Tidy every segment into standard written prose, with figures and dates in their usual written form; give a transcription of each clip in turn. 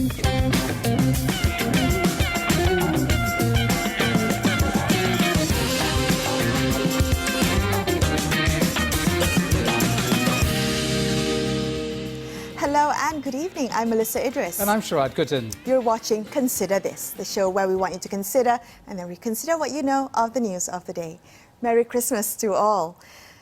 Hello and good evening. I'm Melisa Idris. And I'm Sharaad Kuttan. You're watching Consider This, the show where we want you to consider and then reconsider what you know of the news of the day. Merry Christmas to all.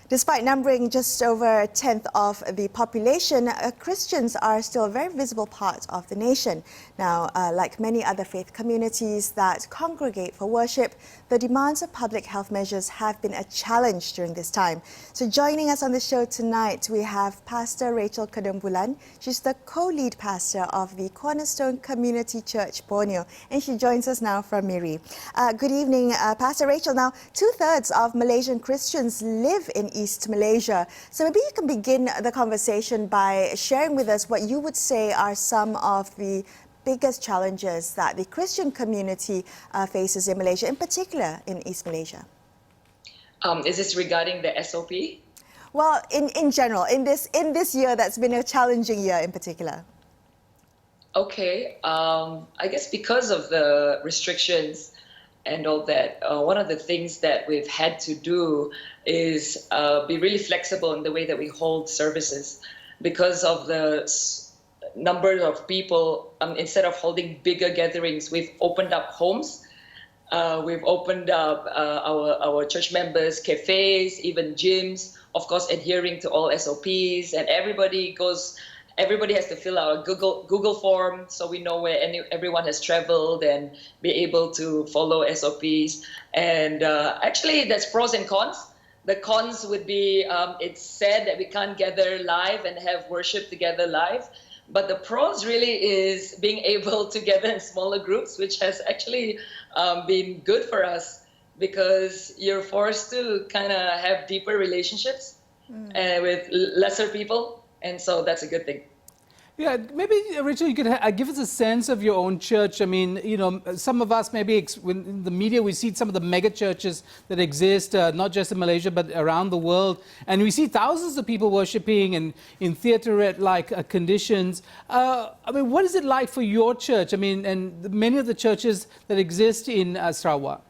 Despite numbering just over a tenth of the population, Christians are still a very visible part of the nation. Now, like many other faith communities that congregate for worship, the demands of public health measures have been a challenge during this time. So joining us on the show tonight, we have Pastor Rachel Bulan. She's the co-lead pastor of the Cornerstone Community Church, Borneo, and she joins us now from Miri. Good evening, Pastor Rachel. Now, 2/3 of Malaysian Christians live in East Malaysia. So maybe you can begin the conversation by sharing with us what you would say are some of the biggest challenges that the Christian community faces in Malaysia, in particular in East Malaysia. Is this regarding the SOP? Well, in general, in this year that's been a challenging year in particular. Okay, I guess because of the restrictions and all that, one of the things that we've had to do is be really flexible in the way that we hold services. Because of the number of people, instead of holding bigger gatherings, we've opened up homes. We've opened up our church members, cafes, even gyms, of course adhering to all SOPs, and everybody has to fill out a Google form so we know where everyone has traveled and be able to follow SOPs. And actually, there's pros and cons. The cons would be it's sad that we can't gather live and have worship together live. But the pros really is being able to gather in smaller groups, which has actually been good for us because you're forced to kind of have deeper relationships with lesser people. And so that's a good thing. Yeah, maybe, Rachel, you could give us a sense of your own church. I mean, you know, some of us maybe, in the media, we see some of the mega churches that exist, not just in Malaysia, but around the world. And we see thousands of people worshipping and in theater-like conditions. I mean, what is it like for your church? I mean, and many of the churches that exist in Sarawak.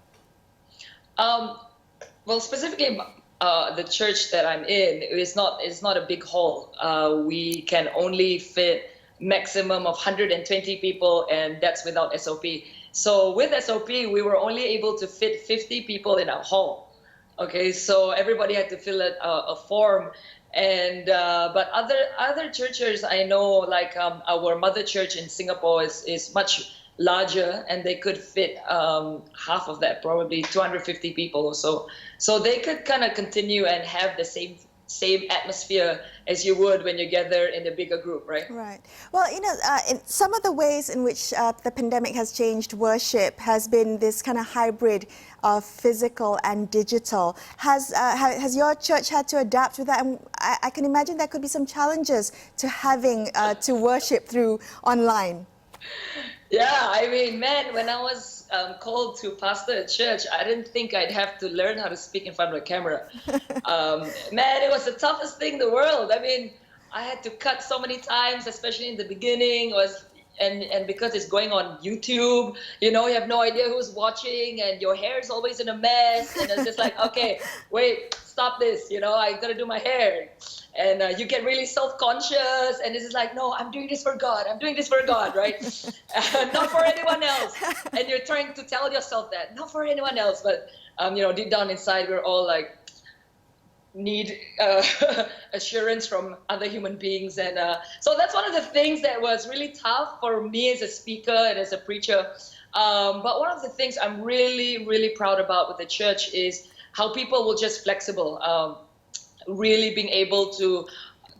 Well, specifically, the church that I'm in is not a big hall. We can only fit maximum of 120 people, and that's without SOP. So with SOP, we were only able to fit 50 people in our hall. Okay, so everybody had to fill out a form. And but other churches I know, like our mother church in Singapore is much larger, and they could fit half of that, probably 250 people or so. So they could kind of continue and have the same atmosphere as you would when you gather in a bigger group, right? Right. Well, you know, in some of the ways in which the pandemic has changed worship has been this kind of hybrid of physical and digital. Has your church had to adapt with that? And I can imagine there could be some challenges to having to worship through online. Yeah, I mean, man, when I was called to pastor a church, I didn't think I'd have to learn how to speak in front of a camera. Man, it was the toughest thing in the world. I mean, I had to cut so many times, especially in the beginning. And because it's going on YouTube, you know, you have no idea who's watching, and your hair is always in a mess. And it's just like, okay, wait, stop this. You know, I got to do my hair. And you get really self-conscious, and this is like, no, I'm doing this for God. I'm doing this for God, right? Not for anyone else. And you're trying to tell yourself that, not for anyone else. But, you know, deep down inside, we're all like, need assurance from other human beings. And so that's one of the things that was really tough for me as a speaker and as a preacher. But one of the things I'm really, really proud about with the church is how people were just flexible. Really being able to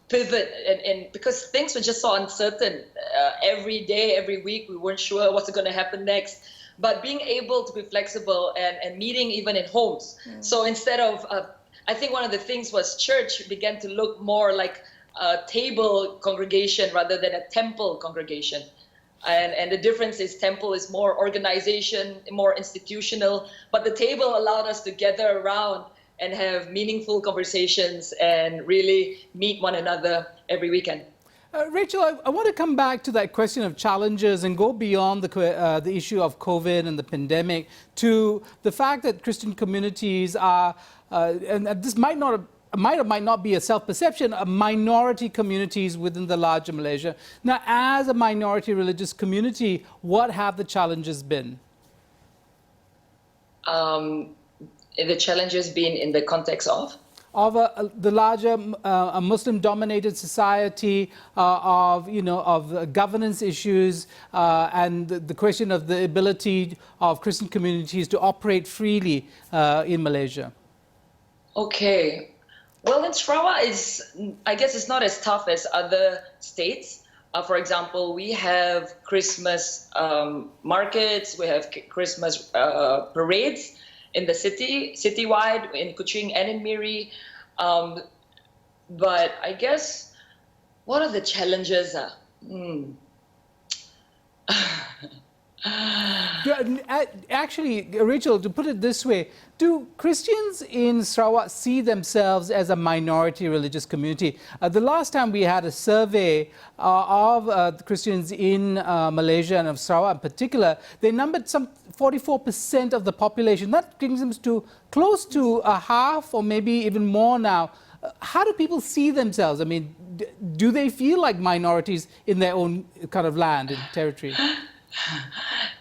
pivot and because things were just so uncertain every day, every week, we weren't sure what's going to happen next, but being able to be flexible and meeting even in homes. So instead of, I think one of the things was church began to look more like a table congregation rather than a temple congregation. And the difference is temple is more organization, more institutional, but the table allowed us to gather around and have meaningful conversations and really meet one another every weekend. Rachel, I want to come back to that question of challenges and go beyond the issue of COVID and the pandemic to the fact that Christian communities are, and this might or might not be a self-perception, of minority communities within the larger Malaysia. Now, as a minority religious community, what have the challenges been? The challenges being in the context of? Of the larger Muslim-dominated society, of governance issues, and the question of the ability of Christian communities to operate freely in Malaysia. Okay. Well, in Sarawak, I guess it's not as tough as other states. For example, we have Christmas markets, we have Christmas parades in the citywide, in Kuching and in Miri. But I guess, what are the challenges? Actually, Rachel, to put it this way, do Christians in Sarawak see themselves as a minority religious community? The last time we had a survey of Christians in Malaysia and of Sarawak in particular, they numbered some 44% of the population. That brings them to close to a half or maybe even more now. How do people see themselves? I mean, do they feel like minorities in their own kind of land and territory?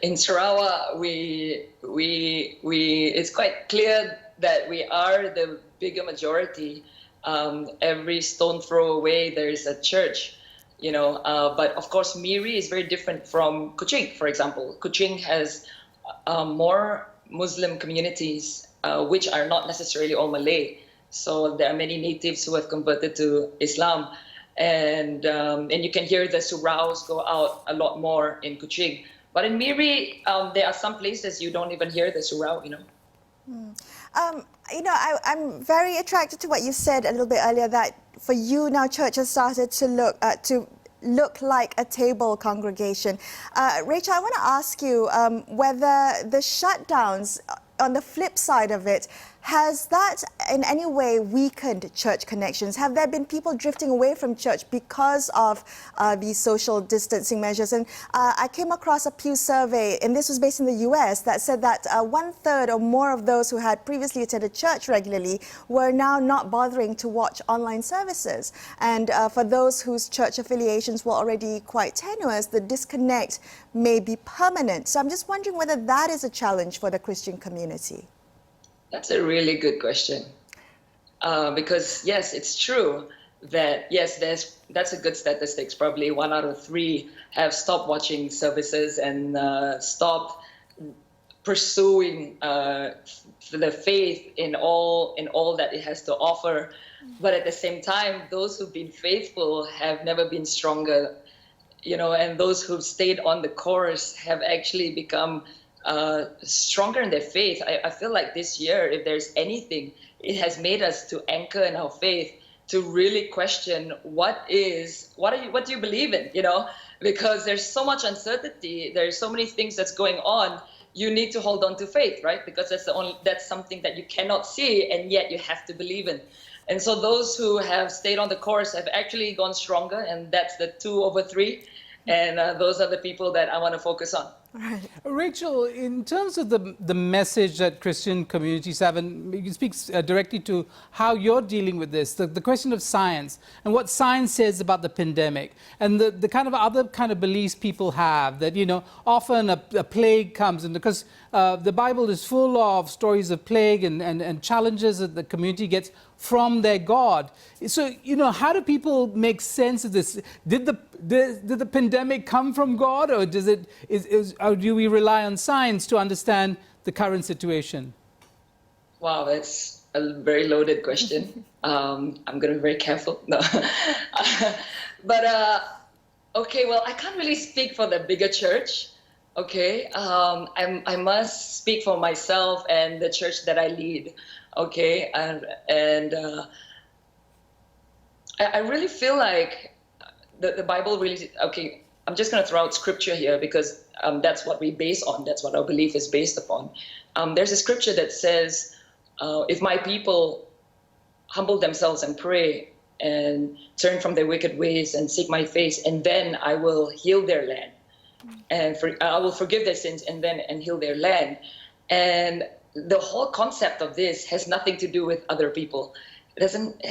In Sarawak, it's quite clear that we are the bigger majority. Every stone throw away, there is a church, But of course, Miri is very different from Kuching, for example. Kuching has more Muslim communities, which are not necessarily all Malay. So there are many natives who have converted to Islam. And you can hear the suraus go out a lot more in Kuching. But in Miri, there are some places you don't even hear the surau, I'm very attracted to what you said a little bit earlier, that for you now church has started to look like a table congregation. Rachel, I want to ask you whether the shutdowns, on the flip side of it, has that in any way weakened church connections? Have there been people drifting away from church because of these social distancing measures? And I came across a Pew survey, and this was based in the US, that said that 1/3 or more of those who had previously attended church regularly were now not bothering to watch online services. And for those whose church affiliations were already quite tenuous, the disconnect may be permanent. So I'm just wondering whether that is a challenge for the Christian community. That's a really good question. Because yes, it's true that that's a good statistics. Probably 1 out of 3 have stopped watching services and stopped pursuing the faith in all that it has to offer. But at the same time, those who've been faithful have never been stronger, and those who've stayed on the course have actually become stronger in their faith. I feel like this year, if there's anything, it has made us to anchor in our faith, to really question what do you believe in, because there's so much uncertainty, there's so many things that's going on. You need to hold on to faith, right? Because that's something that you cannot see, and yet you have to believe in. And so those who have stayed on the course have actually gone stronger, and that's the 2 over 3. And those are the people that I want to focus on. Right. Rachel, in terms of the message that Christian communities have, and you speak directly to how you're dealing with this, the question of science and what science says about the pandemic, and the kind of other kind of beliefs people have that, often a plague comes, and because the Bible is full of stories of plague and challenges that the community gets from their God. So, how do people make sense of this? Did the pandemic come from God, or or do we rely on science to understand the current situation? Wow, that's a very loaded question. I'm going to be very careful. No. But, okay, well, I can't really speak for the bigger church. Okay, I must speak for myself and the church that I lead. Okay, and I really feel like the Bible really, okay, I'm just going to throw out scripture here because that's what we base on. That's what our belief is based upon. There's a scripture that says, if my people humble themselves and pray, and turn from their wicked ways and seek my face, and then I will heal their land. And I will forgive their sins and heal their land. And the whole concept of this has nothing to do with other people. It doesn't,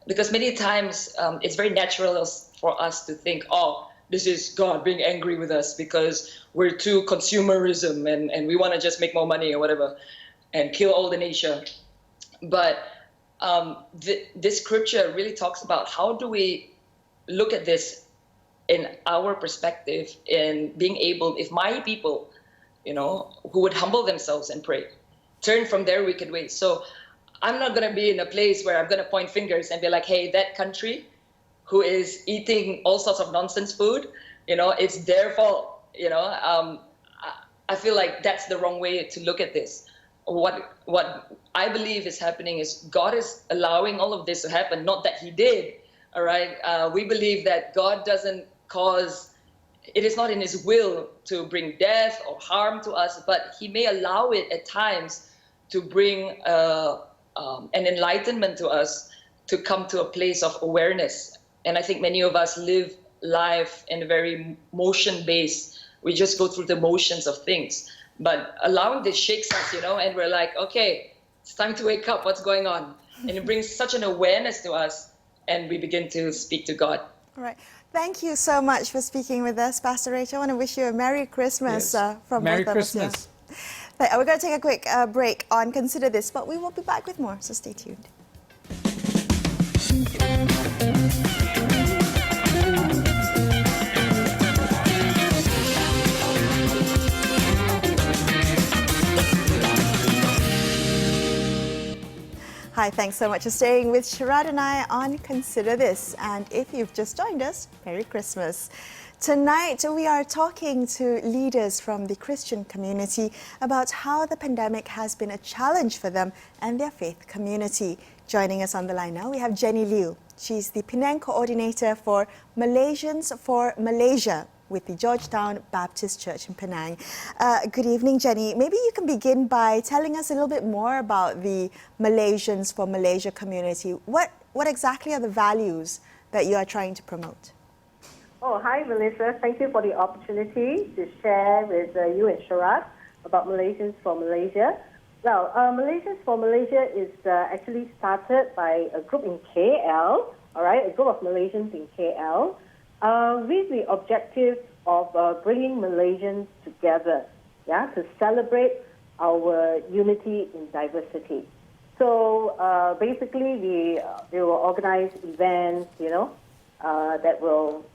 because many times it's very natural for us to think, oh, this is God being angry with us because we're too consumerism and we want to just make more money or whatever and kill all the nation. But this scripture really talks about how do we look at this in our perspective, in being able, if my people, who would humble themselves and pray, turn from their wicked ways. So I'm not going to be in a place where I'm going to point fingers and be like, hey, that country who is eating all sorts of nonsense food, it's their fault. I feel like that's the wrong way to look at this. What I believe is happening is God is allowing all of this to happen, not that he did. All right. We believe that God doesn't cause, it is not in his will to bring death or harm to us, but he may allow it at times to bring an enlightenment to us to come to a place of awareness. And I think many of us live life in a very motion-based. We just go through the motions of things. But allowing this shakes us, and we're like, okay, it's time to wake up. What's going on? And it brings such an awareness to us, and we begin to speak to God. All right. Thank you so much for speaking with us, Pastor Rachel. I want to wish you a Merry Christmas from Merry both Christmas. of us. Yeah. We're going to take a quick break on Consider This, but we will be back with more, so stay tuned. Hi, thanks so much for staying with Sharaad and I on Consider This. And if you've just joined us, Merry Christmas. Tonight, we are talking to leaders from the Christian community about how the pandemic has been a challenge for them and their faith community. Joining us on the line now, we have Jenny Liew. She's the Penang coordinator for Malaysians for Malaysia with the Georgetown Baptist Church in Penang. Good evening, Jenny. Maybe you can begin by telling us a little bit more about the Malaysians for Malaysia community. What exactly are the values that you are trying to promote? Oh, hi, Melissa. Thank you for the opportunity to share with you and Sharaad about Malaysians for Malaysia. Well, Malaysians for Malaysia is actually started by a group in KL, all right, a group of Malaysians in KL, with the objective of bringing Malaysians together, to celebrate our unity in diversity. So basically, we will organize events, that will,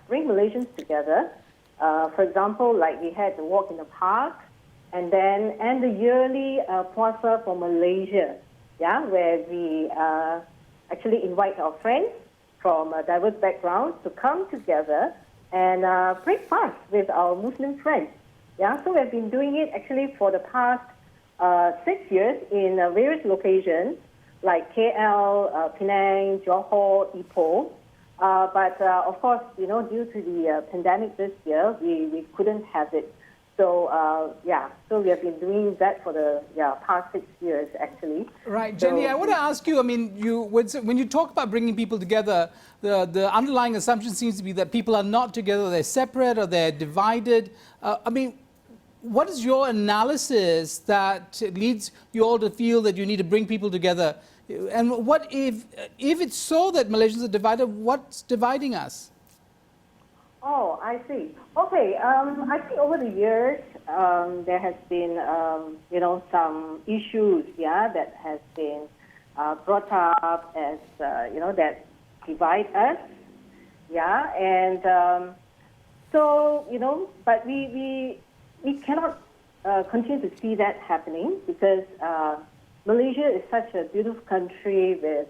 bring Malaysians together. For example, like we had the walk in the park, and the yearly Puasa for Malaysia, where we actually invite our friends from diverse backgrounds to come together and break fast with our Muslim friends. So we've been doing it actually for the past 6 years in various locations like KL, Penang, Johor, Ipoh. But of course, due to the pandemic this year, we couldn't have it. So so we have been doing that for the past 6 years actually. Right, Jenny, I want to ask you. I mean, when you talk about bringing people together, the underlying assumption seems to be that people are not together; they're separate or they're divided. I mean, what is your analysis that leads you all to feel that you need to bring people together? And what if it's so that Malaysians are divided? What's dividing us? Oh, I see. Okay, I think over the years there has been some issues that has been brought up as that divide us, and so but we cannot continue to see that happening because Malaysia is such a beautiful country with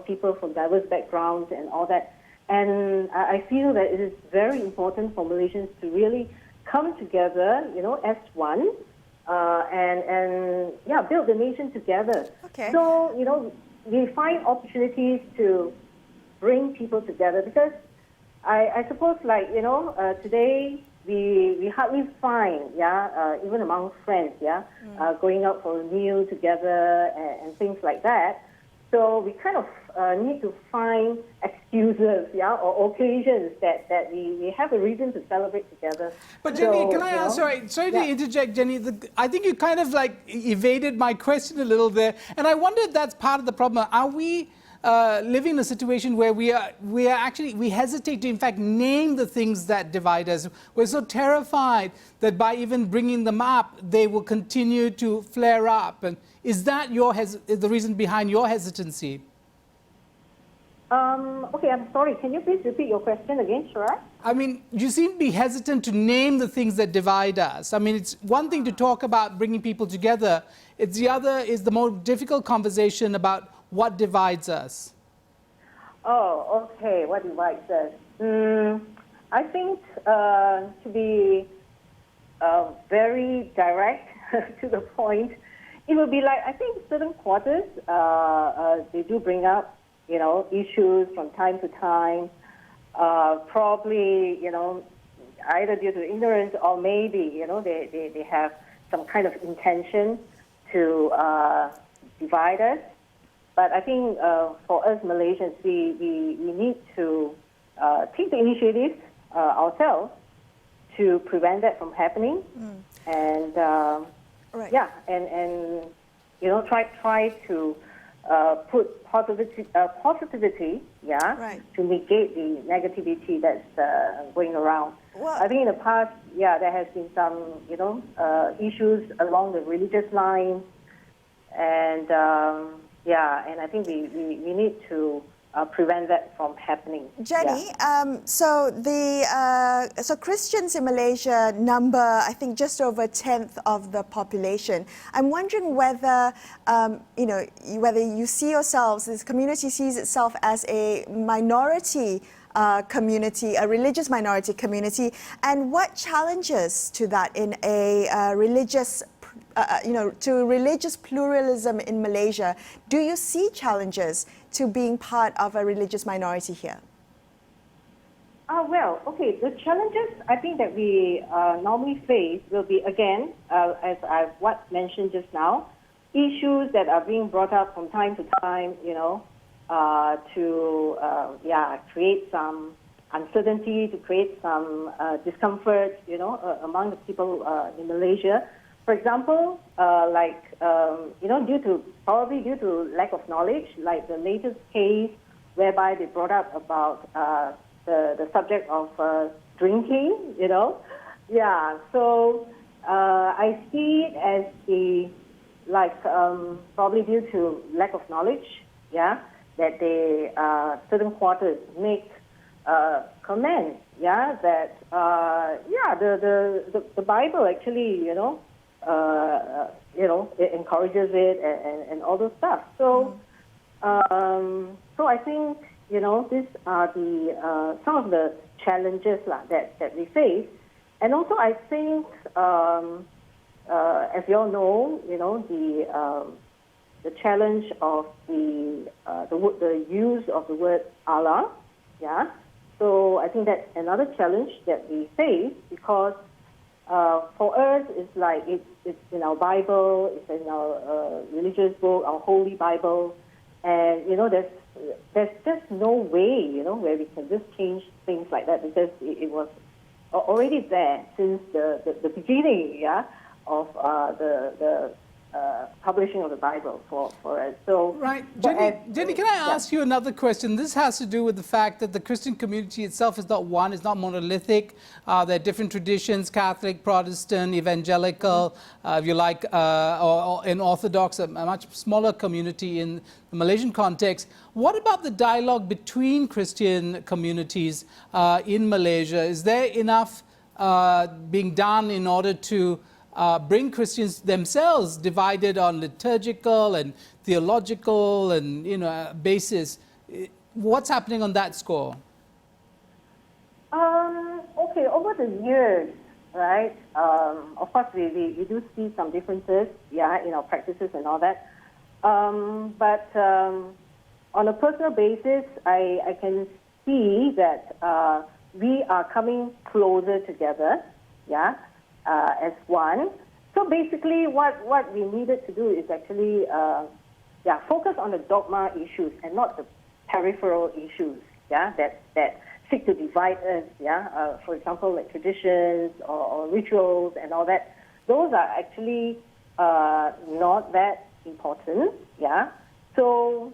people from diverse backgrounds and all that. And I feel that it is very important for Malaysians to really come together, as one, and build the nation together. Okay. So, we find opportunities to bring people together because I suppose, like, today we hardly find, even among friends, going out for a meal together and things like that. So we kind of need to find excuses, yeah, or occasions that we have a reason to celebrate together. But Jenny, So, can I ask, sorry to interject, Jenny, I think you kind of like evaded my question a little there, and I wonder if that's part of the problem. Are we living in a situation where we hesitate to in fact name the things that divide us? We're so terrified that by even bringing them up, they will continue to flare up. And is that the reason behind your hesitancy? Okay, I'm sorry. Can you please repeat your question again, Sharaad? I mean, you seem to be hesitant to name the things that divide us. I mean, it's one thing to talk about bringing people together. It's the other is the more difficult conversation about what divides us. Oh, okay. What divides us? I think to be very direct to the point, it would be like, I think certain quarters, they do bring up, issues from time to time, probably, either due to ignorance or maybe, they have some kind of intention to divide us. But I think for us Malaysians, we need to take the initiative ourselves to prevent that from happening. And, Right. yeah, and try to put positivity, yeah, Right. to negate the negativity that's going around. Well, I think in the past, yeah, there has been some, issues along the religious line, and and I think we need to prevent that from happening. Jenny, Yeah. so Christians in Malaysia number, I think, just over 1/10 of the population. I'm wondering whether, whether you see yourselves, this community sees itself as a minority community, a religious minority community, and what challenges to that in a religious to religious pluralism in Malaysia. Do you see challenges to being part of a religious minority here? Well, okay, the challenges I think that we normally face will be, again, as I've mentioned just now, issues that are being brought up from time to time, to create some uncertainty, to create some discomfort, among the people in Malaysia. For example, due to lack of knowledge, like the latest case whereby they brought up about the subject of drinking, Yeah, so I see it as probably due to lack of knowledge, yeah, that they, certain quarters make comments, yeah, that, the Bible actually, it encourages it and all those stuff. So, so I think, these are the some of the challenges that we face. And also I think, as you all know, the challenge of the use of the word Allah, yeah. So I think that's another challenge that we face because for us, it's like it's in our Bible, it's in our religious book, our Holy Bible, and there's just no way where we can just change things like that because it was already there since the beginning, yeah, of the publishing of the Bible for us. So right, Jenny, can I ask you another question? This has to do with the fact that the Christian community itself is not one, it's not monolithic. There are different traditions: Catholic, Protestant, Evangelical, if you like, or in Orthodox, a much smaller community in the Malaysian context. What about the dialogue between Christian communities in Malaysia? Is there enough being done in order to bring Christians themselves divided on liturgical and theological and basis? What's happening on that score? Okay, over the years, right? Of course, we do see some differences, yeah, in our practices and all that. But on a personal basis, I can see that we are coming closer together, yeah. As one. So basically what we needed to do is actually focus on the dogma issues and not the peripheral issues, that seek to divide us, for example, like traditions or rituals and all that. Those are actually not that important, So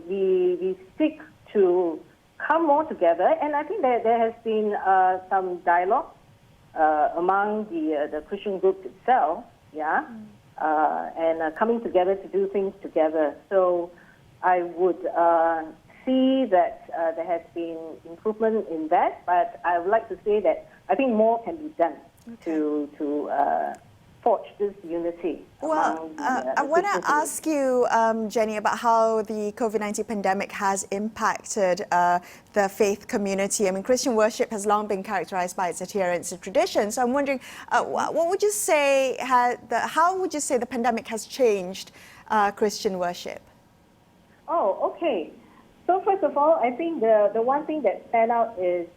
we seek to come more together, and I think that there has been some dialogue among the Christian group itself, and coming together to do things together. So I would see that there has been improvement in that, but I would like to say that I think more can be done to forge this unity. Well, I want to ask you, Jenny, about how the COVID-19 pandemic has impacted the faith community. I mean, Christian worship has long been characterized by its adherence to tradition. So I'm wondering, what would you say, how would you say the pandemic has changed Christian worship? Oh, okay. So first of all, I think the one thing that stands out is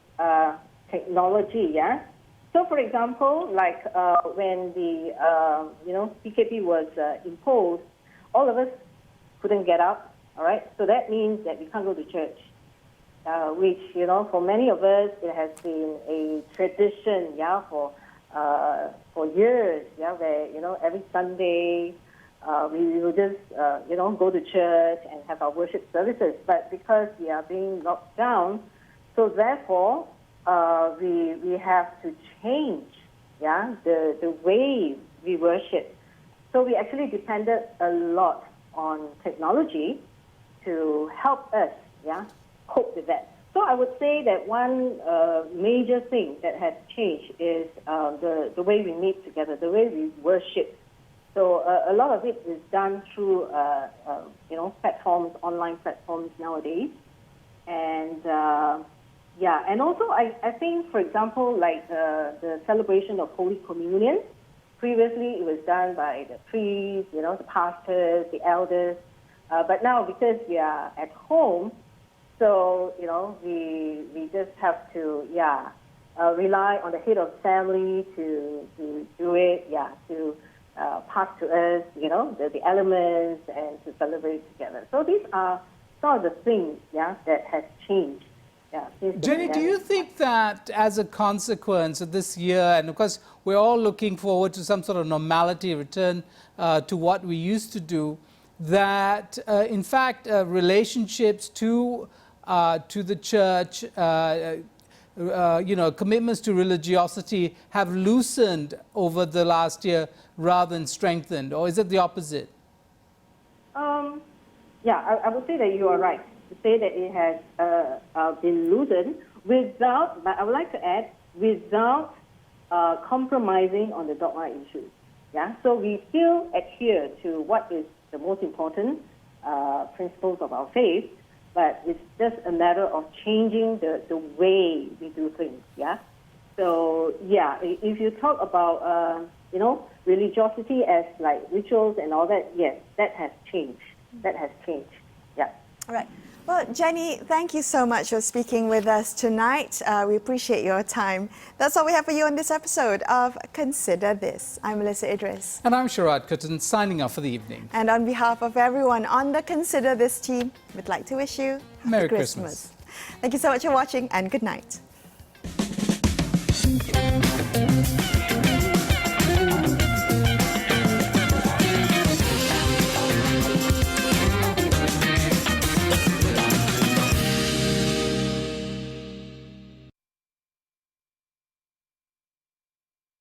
technology, So, for example, like when the PKP was imposed, all of us couldn't get up. All right, so that means that we can't go to church, which for many of us it has been a tradition, for years, where every Sunday we will just go to church and have our worship services. But because we are being locked down, so therefore we have to change, the way we worship. So we actually depended a lot on technology to help us, cope with that. So I would say that one major thing that has changed is the way we meet together, the way we worship. So a lot of it is done through platforms, online platforms nowadays, and and also I think, for example, like the celebration of Holy Communion. Previously, it was done by the priests, the pastors, the elders. But now, because we are at home, so we just have to rely on the head of family to do it, to pass to us, the elements and to celebrate together. So these are some of the things, that has changed. Jenny, do you think that as a consequence of this year, and of course we're all looking forward to some sort of normality, return to what we used to do, that in fact relationships to the church, commitments to religiosity have loosened over the last year rather than strengthened, or is it the opposite? I would say that you are right to say that it has been loosened without, but I would like to add, without compromising on the dogma issues. So we still adhere to what is the most important principles of our faith, but it's just a matter of changing the way we do things. So if you talk about religiosity as like rituals and all that, yes, that has changed. That has changed. All right. Well, Jenny, thank you so much for speaking with us tonight. We appreciate your time. That's all we have for you on this episode of Consider This. I'm Melisa Idris. And I'm Sharaad Kuttan, signing off for the evening. And on behalf of everyone on the Consider This team, we'd like to wish you Merry Christmas. Thank you so much for watching, and good night.